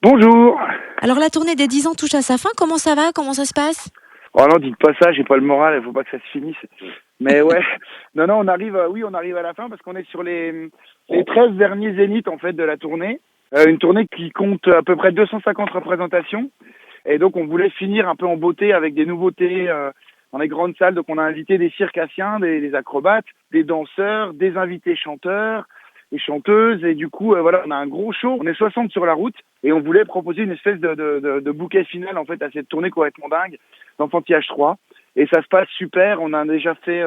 Bonjour. Alors la tournée des 10 ans touche à sa fin, comment ça va? Comment ça se passe? Oh non, dites pas ça, j'ai pas le moral, il faut pas que ça se finisse. Mais ouais, non, on arrive, oui, on arrive à la fin parce qu'on est sur les 13 derniers zéniths en fait de la tournée. Une tournée qui compte à peu près 250 représentations. Et donc on voulait finir un peu en beauté avec des nouveautés dans les grandes salles. Donc on a invité des circassiens, des acrobates, des danseurs, des invités chanteurs et chanteuses. Et du coup, voilà, on a un gros show. On est 60 sur la route et on voulait proposer une espèce de bouquet final en fait à cette tournée complètement dingue d'Enfantillage 3. Et ça se passe super. On a déjà fait,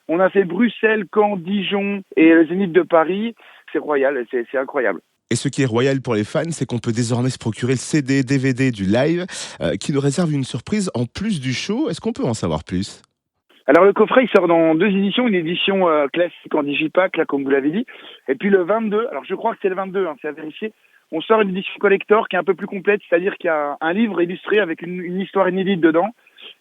on a fait Bruxelles, Caen, Dijon et le Zénith de Paris. C'est royal, c'est incroyable. Et ce qui est royal pour les fans, c'est qu'on peut désormais se procurer le CD, DVD du live, qui nous réserve une surprise en plus du show. Est-ce qu'on peut en savoir plus? Alors le coffret il sort dans deux éditions, une édition classique en digipack, là comme vous l'avez dit, et puis le 22, alors je crois que c'est le 22, c'est à vérifier, on sort une édition collector qui est un peu plus complète, c'est-à-dire qu'il y a un livre illustré avec une histoire inédite dedans,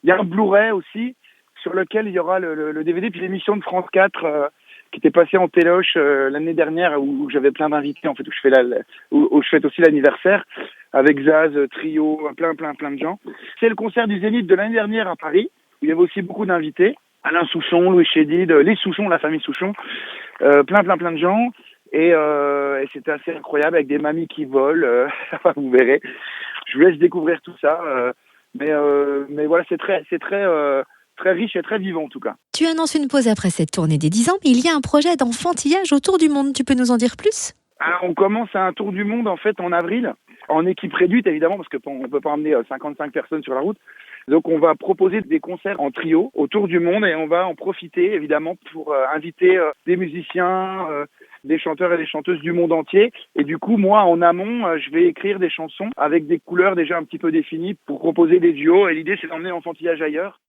il y a un Blu-ray aussi, sur lequel il y aura le DVD, puis l'émission de France 4 qui était passée en téloche l'année dernière, où j'avais plein d'invités, en fait, où je fête aussi l'anniversaire, avec Zaz, Trio, plein de gens. C'est le concert du Zénith de l'année dernière à Paris, il y avait aussi beaucoup d'invités. Alain Souchon, Louis Chédid, les Souchon, la famille Souchon, plein de gens. Et c'était assez incroyable avec des mamies qui volent, vous verrez. Je vous laisse découvrir tout ça. Mais voilà, très riche et très vivant en tout cas. Tu annonces une pause après cette tournée des 10 ans, mais il y a un projet d'enfantillage autour du monde. Tu peux nous en dire plus? Alors on commence un tour du monde en fait en avril, en équipe réduite évidemment parce qu'on ne peut pas emmener 55 personnes sur la route. Donc on va proposer des concerts en trio autour du monde et on va en profiter évidemment pour inviter des musiciens, des chanteurs et des chanteuses du monde entier. Et du coup moi en amont je vais écrire des chansons avec des couleurs déjà un petit peu définies pour proposer des duos et l'idée c'est d'emmener l'enfantillage ailleurs.